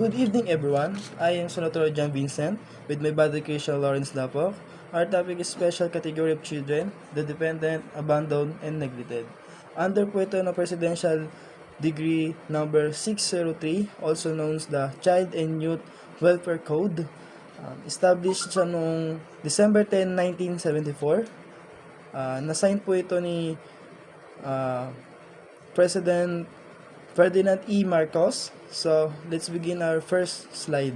Good evening, everyone. I am Senator John Vincent with my body Christian Lawrence Lapok. Our topic is special category of children, the dependent, abandoned, and neglected. Under po ito ng Presidential Degree number 603, also known as the Child and Youth Welfare Code. Established siya noong December 10, 1974. Nasign po ito ni President Ferdinand E. Marcos. So, let's begin our first slide.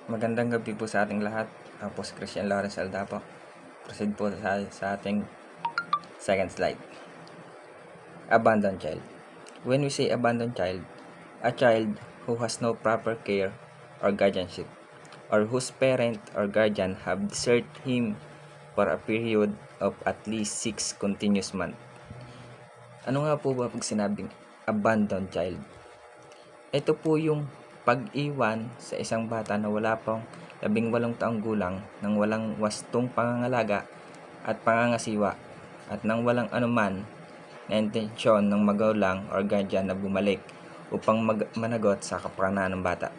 Magandang gabi po sa ating lahat. Ako po si Christian Lawrence Aldapo. Proceed po sa ating second slide. Abandoned child. When we say abandoned child, a child who has no proper care or guardianship, or whose parent or guardian have deserted him for a period of at least 6 continuous months. Ano nga po ba pag sinabing abandoned child? Ito po yung pag-iwan sa isang bata na wala pang 18 taong gulang nang walang wastong pangangalaga at pangangasiwa at nang walang anuman na intensyon ng magulang or guardian na bumalik upang managot sa kapakanan ng bata.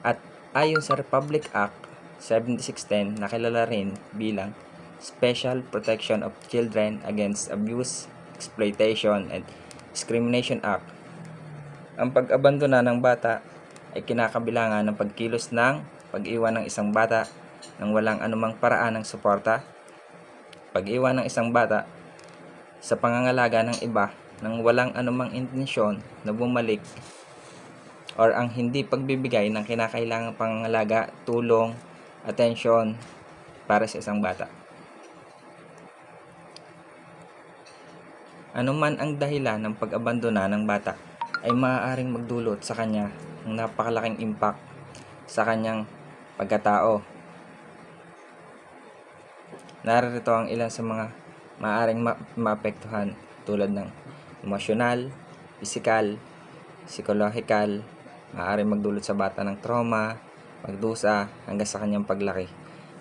At ayon sa Republic Act 7610 na kilala rin bilang Special Protection of Children Against Abuse, Exploitation, and Discrimination Act, ang pag-abandona ng bata ay kinakabilangan ng pagkilos ng pag-iwan ng isang bata nang walang anumang paraan ng suporta, pag-iwan ng isang bata sa pangangalaga ng iba nang walang anumang intensyon na bumalik, or ang hindi pagbibigay ng kinakailangang pangangalaga, tulong, atensyon para sa isang bata. Ano man ang dahilan ng pag-abandona ng bata ay maaaring magdulot sa kanya ng napakalaking impact sa kanyang pagkatao. Narito ang ilan sa mga maaaring maapektuhan tulad ng emosyonal, pisikal, psikolohikal, maaaring magdulot sa bata ng trauma, pagdusa hanggang sa kanyang paglaki.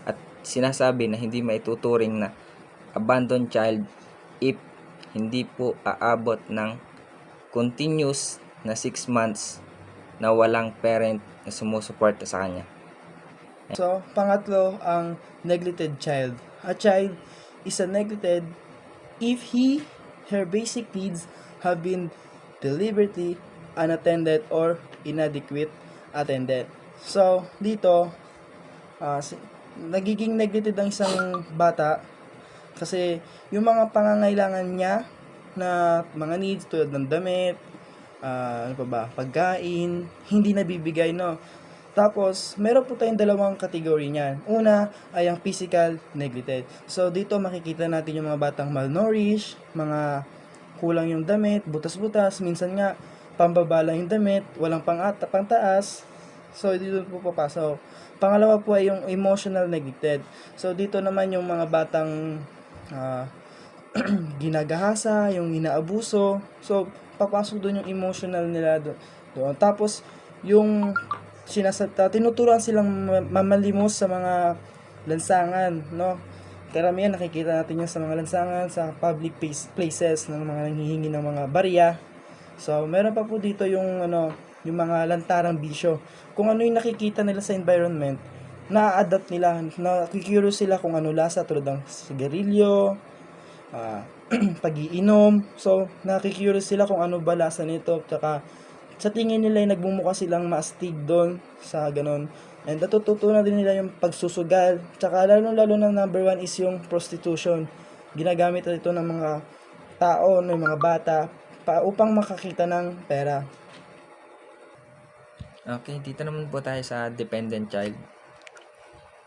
At sinasabi na hindi maituturing na abandoned child if hindi po aabot ng continuous na 6 months na walang parent na sumusuporta sa kanya. So, pangatlo, ang neglected child. A child is a neglected if her basic needs have been deliberately unattended or inadequate attended. So, dito, nagiging neglected ang isang bata kasi yung mga pangangailangan niya na mga needs tulad ng damit, pagkain, hindi nabibigay, no? Tapos, meron po tayong dalawang kategory niyan. Una ay ang physical neglected. So, dito makikita natin yung mga batang malnourished, mga kulang yung damit, butas-butas, minsan nga pambaba lang yung damit, walang pangtaas. So, dito po papasok. Pangalawa po ay yung emotional neglected. So, dito naman yung mga batang ginagahasa, yung inaabuso. So, papasok doon yung emotional nila doon. Tapos, yung tinuturuan silang mamalimos sa mga lansangan, no? Karamihan nakikita natin yan sa mga lansangan, sa public places ng mga nanghihingi ng mga barya. So, meron pa po dito yung yung mga lantarang bisyo. Kung ano yung nakikita nila sa environment, na-adapt nila, na-curious sila kung ano lasa tulad ng sigarilyo, pag-iinom. So, nakikurious sila kung ano ba lasa nito. Tsaka, sa tingin nila ay nagbumuka silang maastig doon sa ganon. And natututunan din nila yung pagsusugal. Tsaka, lalo na number 1 is yung prostitution. Ginagamit ito ng mga tao, ng mga bata, upang makakita ng pera. Okay, dito naman po tayo sa dependent child.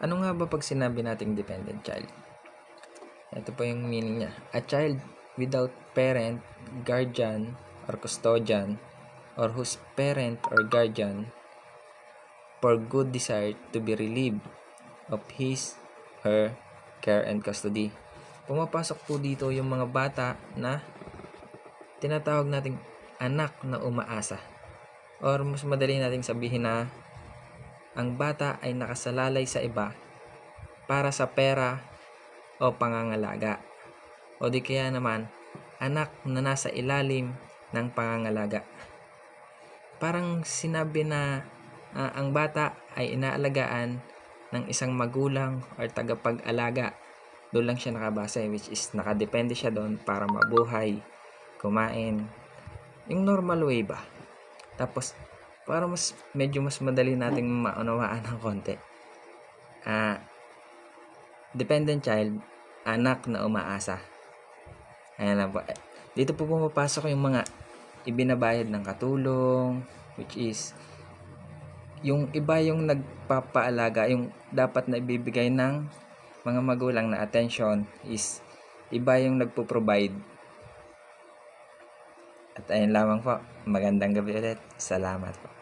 Ano nga ba pag sinabi nating dependent child? Ito po yung meaning niya. A child without parent, guardian, or custodian, or whose parent or guardian for good desire to be relieved of his, her, care and custody. Pumapasok po dito yung mga bata na tinatawag nating anak na umaasa. Or mas madali nating sabihin na ang bata ay nakasalalay sa iba para sa pera o pangangalaga, o di kaya naman anak na nasa ilalim ng pangangalaga. parang sinabi na ang bata ay inaalagaan ng isang magulang or tagapag-alaga. Doon lang siya nakabase, which is nakadepende siya doon para mabuhay, kumain, yung normal way ba. Tapos para medyo mas madali nating maunawaan ng konti, dependent child, anak na umaasa. Ayan lang po. Dito po pumapasok yung mga ibinabayad ng katulong, which is yung iba yung nagpapaalaga, yung dapat na ibibigay ng mga magulang na attention is iba yung nagpo-provide. At ayun lamang po. Magandang gabi ulit. Salamat po.